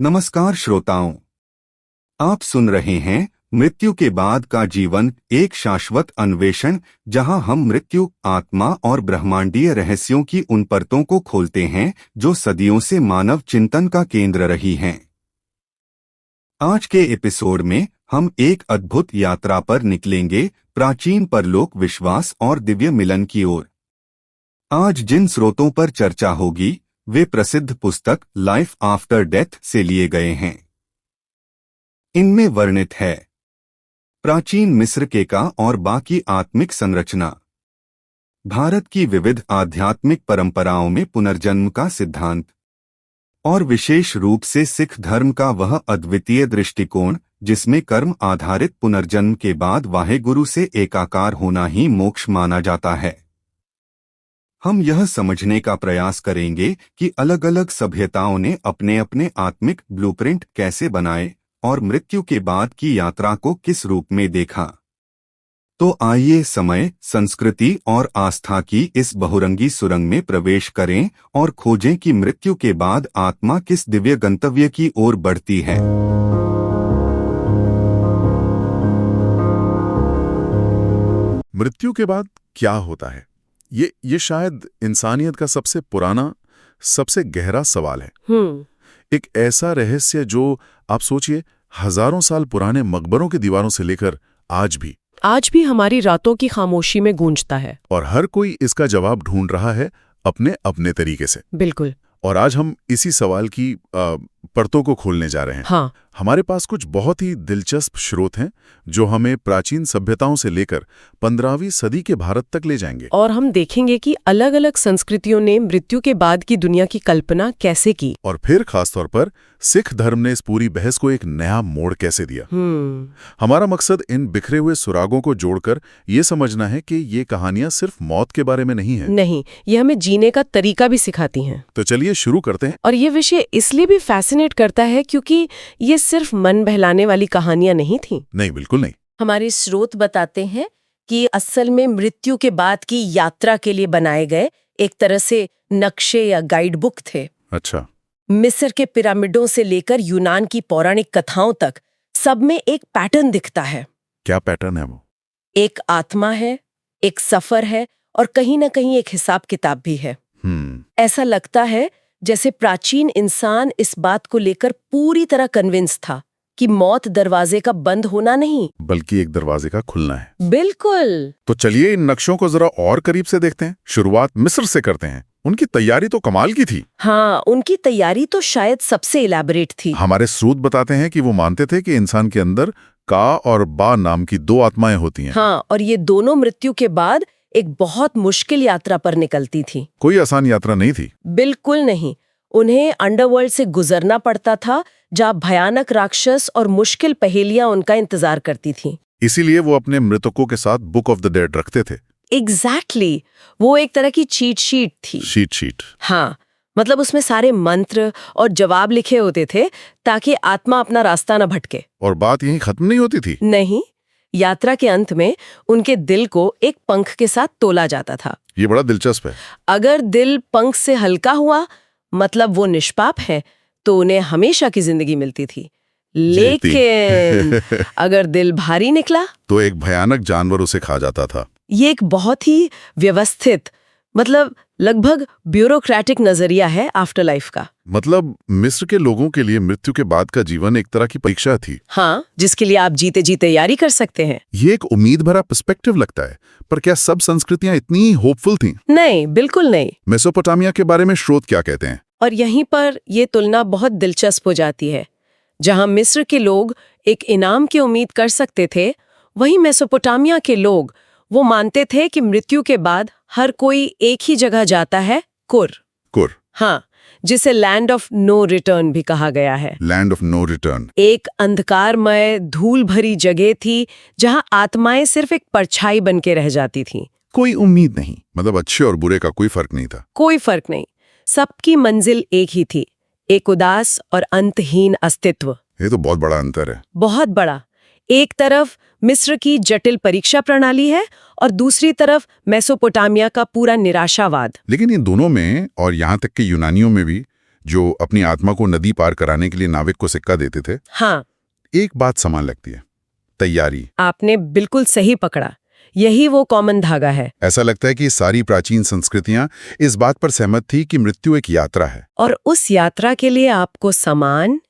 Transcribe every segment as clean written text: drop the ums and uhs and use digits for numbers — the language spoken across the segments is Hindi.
नमस्कार श्रोताओं, आप सुन रहे हैं मृत्यु के बाद का जीवन, एक शाश्वत अन्वेषण जहां हम मृत्यु, आत्मा और ब्रह्मांडीय रहस्यों की उन परतों को खोलते हैं जो सदियों से मानव चिंतन का केंद्र रही हैं। आज के एपिसोड में हम एक अद्भुत यात्रा पर निकलेंगे, प्राचीन परलोक विश्वास और दिव्य मिलन की ओर। आज जिन स्रोतों पर चर्चा होगी वे प्रसिद्ध पुस्तक लाइफ आफ्टर डेथ से लिए गए हैं। इनमें वर्णित है प्राचीन मिस्र के का और बाकी आत्मिक संरचना, भारत की विविध आध्यात्मिक परंपराओं में पुनर्जन्म का सिद्धांत और विशेष रूप से सिख धर्म का वह अद्वितीय दृष्टिकोण जिसमें कर्म आधारित पुनर्जन्म के बाद वाहेगुरु से एकाकार होना ही मोक्ष माना जाता है। हम यह समझने का प्रयास करेंगे कि अलग अलग सभ्यताओं ने अपने अपने आत्मिक ब्लूप्रिंट कैसे बनाए और मृत्यु के बाद की यात्रा को किस रूप में देखा। तो आइए समय, संस्कृति और आस्था की इस बहुरंगी सुरंग में प्रवेश करें और खोजें कि मृत्यु के बाद आत्मा किस दिव्य गंतव्य की ओर बढ़ती है। मृत्यु के बाद क्या होता है? ये शायद इंसानियत का सबसे पुराना, सबसे गहरा सवाल है। एक ऐसा रहस्य जो आप सोचिए हजारों साल पुराने मकबरों की दीवारों से लेकर आज भी हमारी रातों की खामोशी में गूंजता है। और हर कोई इसका जवाब ढूंढ रहा है अपने अपने तरीके से। बिल्कुल। और आज हम इसी सवाल की परतों को खोलने जा रहे हैं। हाँ। हमारे पास कुछ बहुत ही दिलचस्प स्रोत हैं जो हमें प्राचीन सभ्यताओं से लेकर 15वीं सदी के भारत तक ले जाएंगे। और हम देखेंगे कि अलग अलग संस्कृतियों ने मृत्यु के बाद की दुनिया की कल्पना कैसे की। और फिर खासतौर पर सिख धर्म ने इस पूरी बहस को एक नया मोड़ कैसे दिया। हमारा मकसद इन बिखरे हुए सुरागों को जोड़कर ये समझना है कि ये कहानियां सिर्फ मौत के बारे में नहीं है। नहीं, ये हमें जीने का तरीका भी सिखाती हैं। तो चलिए शुरू करते हैं। और ये विषय इसलिए भी फैसिनेट करता है क्योंकि ये सिर्फ मन बहलाने वाली कहानियां नहीं थी। नहीं, बिल्कुल नहीं। हमारे स्रोत बताते हैं कि असल में मृत्यु के बाद की यात्रा के लिए बनाए गए एक तरह से नक्शे या गाइड बुक थे। अच्छा। मिस्र के पिरामिडों से लेकर यूनान की पौराणिक कथाओं तक सब में एक पैटर्न दिखता है। क्या पैटर्न है वो? एक आत्मा है, एक सफर है और कहीं ना कहीं एक हिसाब किताब भी है। ऐसा लगता है जैसे प्राचीन इंसान इस बात को लेकर पूरी तरह कन्विंस था कि मौत दरवाजे का बंद होना नहीं बल्कि एक दरवाजे का खुलना है। बिल्कुल। तो चलिए इन नक्शों को जरा और करीब से देखते हैं। शुरुआत मिस्र से करते हैं। उनकी तैयारी तो कमाल की थी। हाँ, उनकी तैयारी तो शायद सबसे इलैबोरेट थी। हमारे स्रोत बताते हैं कि वो मानते थे कि इंसान के अंदर का और बा नाम की दो आत्माएं होती हैं। हाँ, और ये दोनों मृत्यु के बाद एक बहुत मुश्किल यात्रा पर निकलती थी। कोई आसान यात्रा नहीं थी। बिल्कुल नहीं। उन्हें अंडरवर्ल्ड से गुजरना पड़ता था जहाँ भयानक राक्षस और मुश्किल पहेलियां उनका इंतजार करती थीं। इसीलिए वो अपने मृतकों के साथ बुक ऑफ द डेड रखते थे। एग्जैक्टली। वो एक तरह की चीट शीट थी। शीट। हाँ, मतलब उसमें सारे मंत्र और जवाब लिखे होते थे ताकि आत्मा अपना रास्ता न भटके। और बात यहीं खत्म नहीं होती थी। नहीं, यात्रा के अंत में उनके दिल को एक पंख के साथ तोला जाता था। ये बड़ा दिलचस्प है। अगर दिल पंख से हल्का हुआ मतलब वो निष्पाप है तो उन्हें हमेशा की जिंदगी मिलती थी। लेकिन अगर दिल भारी निकला तो एक भयानक जानवर उसे खा जाता था। ये एक बहुत ही व्यवस्थित, मतलब लगभग ब्यूरोक्रेटिक नजरिया है आफ्टर लाइफ का। मतलब मिस्र के लोगों के लिए मृत्यु के बाद का जीवन एक तरह की परीक्षा थी। हाँ, जिसके लिए आप जीते जी तैयारी कर सकते हैं। ये एक उम्मीद भरा पर्सपेक्टिव लगता है, पर क्या सब संस्कृतियां इतनी होपफुल थीं? नहीं, बिल्कुल नहीं। मेसोपोटामिया के बारे में स्रोत क्या कहते हैं? और यहीं पर ये तुलना बहुत दिलचस्प हो जाती है। जहां मिस्र के लोग एक इनाम की उम्मीद कर सकते थे, वहीं मेसोपोटामिया के लोग वो मानते थे कि मृत्यु के बाद हर कोई एक ही जगह जाता है, कुर। हाँ, जिसे लैंड ऑफ नो रिटर्न भी कहा गया है। Land of no return. एक अंधकारमय, धूल भरी जगह थी जहां आत्माएं सिर्फ एक परछाई बन के रह जाती थीं। कोई उम्मीद नहीं, मतलब अच्छे और बुरे का कोई फर्क नहीं था। कोई फर्क नहीं, सबकी मंजिल एक ही थी, एक उदास और अंतहीन अस्तित्व। ये तो बहुत बड़ा अंतर है। बहुत बड़ा। एक तरफ मिस्र की जटिल परीक्षा प्रणाली है और दूसरी तरफ मेसोपोटामिया का पूरा निराशावाद। लेकिन इन दोनों में और यहाँ तक कि यूनानियों में भी जो अपनी आत्मा को नदी पार कराने के लिए नाविक को सिक्का देते थे। हाँ, एक बात समान लगती है, तैयारी। आपने बिल्कुल सही पकड़ा, यही वो कॉमन धागा है। ऐसा लगता है कि सारी प्राचीन संस्कृतियां इस बात पर सहमत थी कि मृत्यु एक यात्रा है, और उस यात्रा के लिए आपको सामान,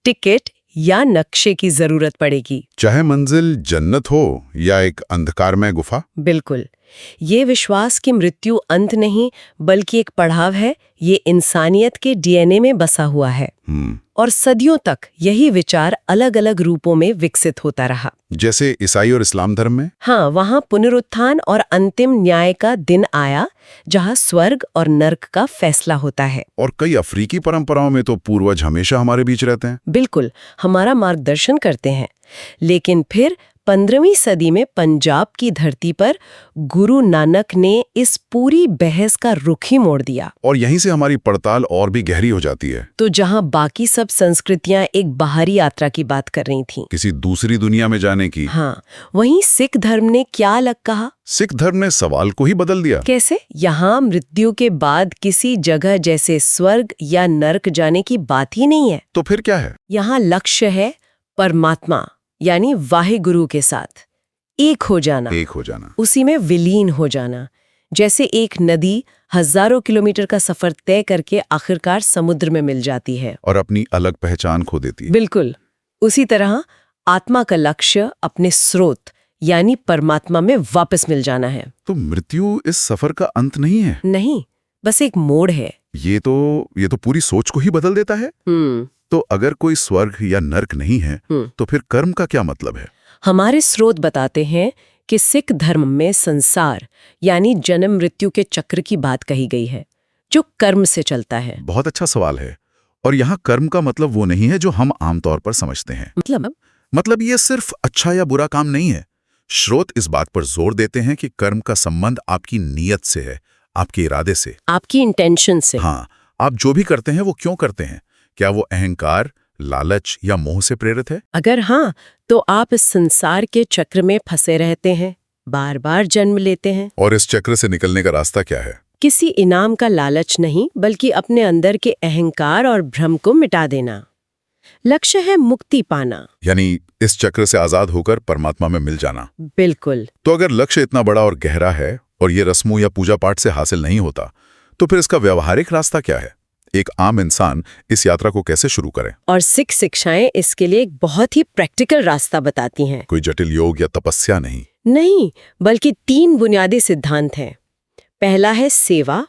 टिकट या नक्शे की जरूरत पड़ेगी। चाहे मंजिल जन्नत हो या एक अंधकारमय गुफा। बिल्कुल, ये विश्वास कि मृत्यु अंत नहीं बल्कि एक पड़ाव है, ये इंसानियत के डीएनए में बसा हुआ है। और सदियों तक यही विचार अलग अलग रूपों में विकसित होता रहा। जैसे ईसाई और इस्लाम धर्म में। हाँ, वहाँ पुनरुत्थान और अंतिम न्याय का दिन आया, जहाँ स्वर्ग और नर्क का फैसला होता है। और कई अफ्रीकी परंपराओं में तो पूर्वज हमेशा हमारे बीच रहते हैं। बिल्कुल, हमारा मार्गदर्शन करते हैं। लेकिन फिर 15वीं सदी में पंजाब की धरती पर गुरु नानक ने इस पूरी बहस का रुख ही मोड़ दिया। और यहीं से हमारी पड़ताल और भी गहरी हो जाती है। तो जहां बाकी सब संस्कृतियां एक बाहरी यात्रा की बात कर रही थीं, किसी दूसरी दुनिया में जाने की, हाँ, वहीं सिख धर्म ने क्या अलग कहा? सिख धर्म ने सवाल को ही बदल दिया। कैसे? यहाँ मृत्यु के बाद किसी जगह जैसे स्वर्ग या नर्क जाने की बात ही नहीं है। तो फिर क्या है? यहाँ लक्ष्य है परमात्मा यानी वाहिगुरु के साथ एक हो जाना, उसी में विलीन हो जाना। जैसे एक नदी हजारों किलोमीटर का सफर तय करके आखिरकार समुद्र में मिल जाती है और अपनी अलग पहचान खो देती है। बिल्कुल, उसी तरह आत्मा का लक्ष्य अपने स्रोत यानी परमात्मा में वापस मिल जाना है। तो मृत्यु इस सफर का अंत नहीं है? नहीं, बस एक मोड़ है। ये तो पूरी सोच को ही बदल देता है। तो अगर कोई स्वर्ग या नर्क नहीं है, तो फिर कर्म का क्या मतलब है? हमारे स्रोत बताते हैं कि सिख धर्म में संसार यानी जन्म मृत्यु के चक्र की बात कही गई है, जो कर्म से चलता है। बहुत अच्छा सवाल है। और यहाँ कर्म का मतलब वो नहीं है जो हम आमतौर पर समझते हैं। मतलब ये सिर्फ अच्छा या बुरा काम नहीं है। स्रोत इस बात पर जोर देते हैं कि कर्म का संबंध आपकी नीयत से है, आपके इरादे से, आपकी इंटेंशन से। हाँ, आप जो भी करते हैं वो क्यों करते हैं? क्या वो अहंकार, लालच या मोह से प्रेरित है? अगर हाँ, तो आप इस संसार के चक्र में फंसे रहते हैं, बार बार जन्म लेते हैं। और इस चक्र से निकलने का रास्ता क्या है? किसी इनाम का लालच नहीं, बल्कि अपने अंदर के अहंकार और भ्रम को मिटा देना। लक्ष्य है मुक्ति पाना, यानी इस चक्र से आजाद होकर परमात्मा में मिल जाना। बिल्कुल। तो अगर लक्ष्य इतना बड़ा और गहरा है और ये रस्मों या पूजा पाठ से हासिल नहीं होता, तो फिर इसका व्यवहारिक रास्ता क्या है? एक आम इंसान इस यात्रा को कैसे शुरू करे? और सिख शिक्षाएं इसके लिए एक बहुत ही प्रैक्टिकल रास्ता बताती हैं। कोई जटिल योग या तपस्या नहीं, बल्कि 3 बुनियादी सिद्धांत हैं। पहला है सेवा,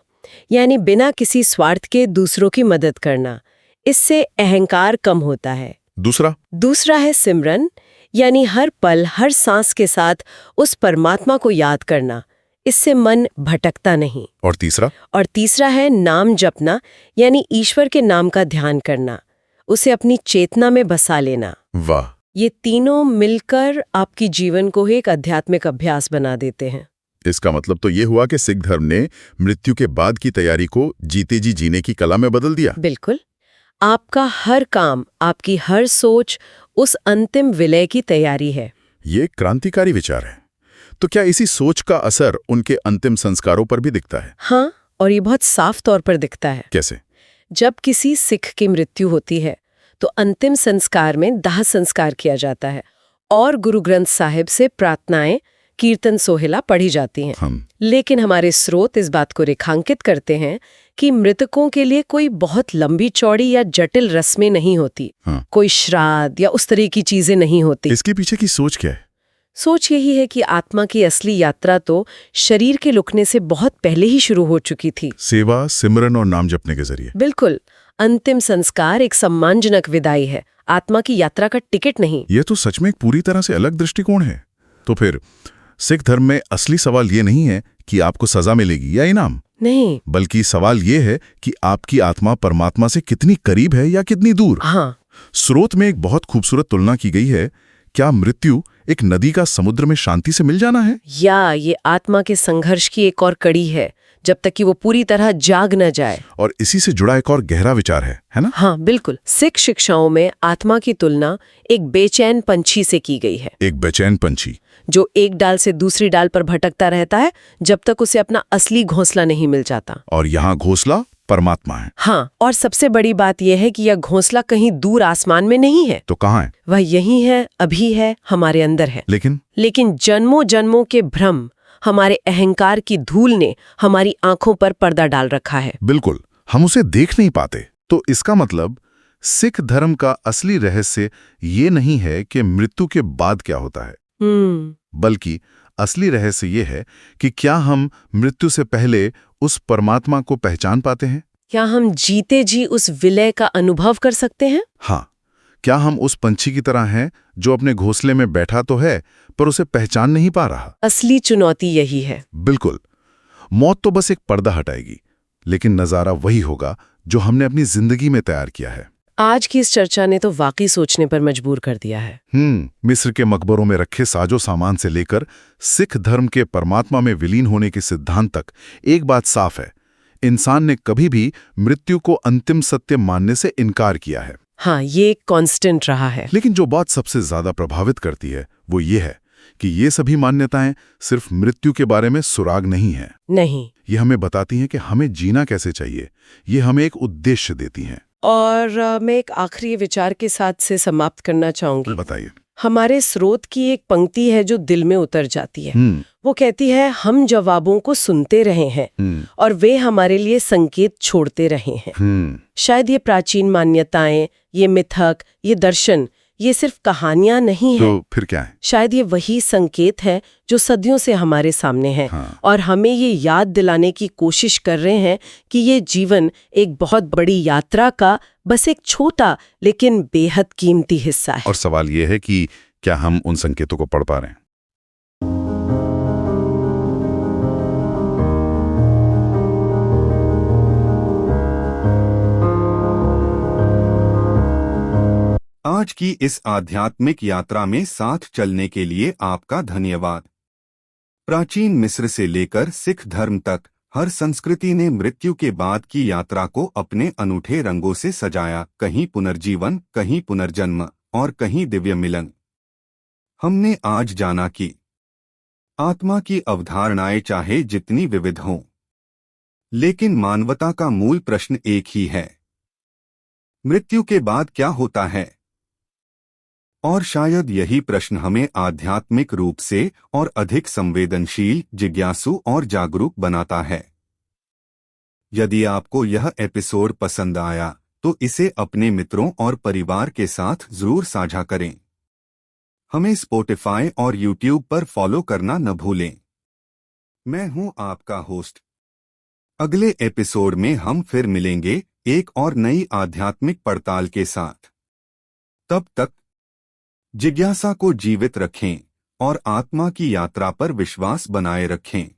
यानी बिना किसी स्वार्थ के दूसरों की मदद करना, इससे अहंकार कम होता है। दूसरा है सिमरन, यानी हर पल हर सांस के साथ उस परमात्मा को याद करना, इससे मन भटकता नहीं। और तीसरा है नाम जपना, यानी ईश्वर के नाम का ध्यान करना, उसे अपनी चेतना में बसा लेना। वाह! ये तीनों मिलकर आपकी जीवन को एक आध्यात्मिक अभ्यास बना देते हैं। इसका मतलब तो ये हुआ कि सिख धर्म ने मृत्यु के बाद की तैयारी को जीते जी जीने की कला में बदल दिया। बिल्कुल, आपका हर काम, आपकी हर सोच उस अंतिम विलय की तैयारी है। ये क्रांतिकारी विचार है। तो क्या इसी सोच का असर उनके अंतिम संस्कारों पर भी दिखता है? हाँ, और ये बहुत साफ तौर पर दिखता है। कैसे? जब किसी सिख की मृत्यु होती है तो अंतिम संस्कार में दाह संस्कार किया जाता है और गुरु ग्रंथ साहिब से प्रार्थनाएं, कीर्तन सोहेला पढ़ी जाती हैं। लेकिन हमारे स्रोत इस बात को रेखांकित करते हैं कि मृतकों के लिए कोई बहुत लंबी चौड़ी या जटिल रस्में नहीं होती। कोई श्राद्ध या उस तरह की चीजें नहीं होती। इसके पीछे की सोच क्या है? सोच यही है कि आत्मा की असली यात्रा तो शरीर के लुकने से बहुत पहले ही शुरू हो चुकी थी। सेवा, सिमरन और नाम जपने के जरिए। बिल्कुल, अंतिम संस्कार एक सम्मानजनक विदाई है, आत्मा की यात्रा का टिकट नहीं। यह तो सच में एक पूरी तरह से अलग दृष्टिकोण है। तो फिर सिख धर्म में असली सवाल ये नहीं है कि आपको सजा मिलेगी या इनाम, नहीं, बल्कि सवाल ये है कि आपकी आत्मा परमात्मा से कितनी करीब है या कितनी दूर। हाँ। स्रोत में एक बहुत खूबसूरत तुलना की गई है। क्या मृत्यु एक नदी का समुद्र में शांति से मिल जाना है, या ये आत्मा के संघर्ष की एक और कड़ी है, जब तक कि वो पूरी तरह जाग न जाए? और इसी से जुड़ा एक और गहरा विचार है ना? हाँ, बिल्कुल। सिख शिक्षाओं में आत्मा की तुलना एक बेचैन पंछी से की गई है। एक बेचैन पंछी जो एक डाल से दूसरी डाल पर भटकता रहता है जब तक उसे अपना असली घोंसला नहीं मिल जाता। और यहाँ घोंसला परमात्मा है। हाँ, और सबसे बड़ी बात यह है कि यह घोंसला कहीं दूर आसमान में नहीं है। तो कहाँ है? वह यही है, अभी है, हमारे अंदर है। लेकिन जन्मों जन्मों के भ्रम, हमारे अहंकार की धूल ने हमारी आंखों पर पर्दा डाल रखा है। बिल्कुल, हम उसे देख नहीं पाते। तो इसका मतलब सिख धर्म का असली रहस्य ये नहीं है कि मृत्यु के बाद क्या होता है, बल्कि असली रहस्य ये है कि क्या हम मृत्यु से पहले उस परमात्मा को पहचान पाते हैं? क्या हम जीते जी उस विलय का अनुभव कर सकते हैं? हाँ, क्या हम उस पंछी की तरह हैं जो अपने घोंसले में बैठा तो है पर उसे पहचान नहीं पा रहा? असली चुनौती यही है। बिल्कुल, मौत तो बस एक पर्दा हटाएगी, लेकिन नजारा वही होगा जो हमने अपनी जिंदगी में तैयार किया है। आज की इस चर्चा ने तो वाकई सोचने पर मजबूर कर दिया है। मिस्र के मकबरों में रखे साजो सामान से लेकर सिख धर्म के परमात्मा में विलीन होने के सिद्धांत तक एक बात साफ है, इंसान ने कभी भी मृत्यु को अंतिम सत्य मानने से इनकार किया है। हाँ, ये एक कांस्टेंट रहा है। लेकिन जो बात सबसे ज्यादा प्रभावित करती है वो ये है कि ये सभी मान्यताएं सिर्फ मृत्यु के बारे में सुराग नहीं है। नहीं, ये हमें बताती हैं कि हमें जीना कैसे चाहिए, ये हमें एक उद्देश्य देती हैं। और मैं एक आखिरी विचार के साथ से समाप्त करना चाहूंगी। बताइए। हमारे स्रोत की एक पंक्ति है जो दिल में उतर जाती है। वो कहती है, हम जवाबों को सुनते रहे हैं और वे हमारे लिए संकेत छोड़ते रहे हैं। शायद ये प्राचीन मान्यताएं, ये मिथक, ये दर्शन, ये सिर्फ कहानियां नहीं हैं। तो फिर क्या है? शायद ये वही संकेत है जो सदियों से हमारे सामने है। हाँ। और हमें ये याद दिलाने की कोशिश कर रहे हैं कि ये जीवन एक बहुत बड़ी यात्रा का बस एक छोटा लेकिन बेहद कीमती हिस्सा है। और सवाल ये है कि क्या हम उन संकेतों को पढ़ पा रहे हैं? आज की इस आध्यात्मिक यात्रा में साथ चलने के लिए आपका धन्यवाद। प्राचीन मिस्र से लेकर सिख धर्म तक हर संस्कृति ने मृत्यु के बाद की यात्रा को अपने अनूठे रंगों से सजाया, कहीं पुनर्जीवन, कहीं पुनर्जन्म और कहीं दिव्य मिलन। हमने आज जाना कि आत्मा की अवधारणाएं चाहे जितनी विविध हों, लेकिन मानवता का मूल प्रश्न एक ही है, मृत्यु के बाद क्या होता है? और शायद यही प्रश्न हमें आध्यात्मिक रूप से और अधिक संवेदनशील, जिज्ञासु और जागरूक बनाता है। यदि आपको यह एपिसोड पसंद आया तो इसे अपने मित्रों और परिवार के साथ जरूर साझा करें। हमें स्पॉटिफाई और यूट्यूब पर फॉलो करना न भूलें। मैं हूं आपका होस्ट। अगले एपिसोड में हम फिर मिलेंगे एक और नई आध्यात्मिक पड़ताल के साथ। तब तक जिज्ञासा को जीवित रखें और आत्मा की यात्रा पर विश्वास बनाए रखें।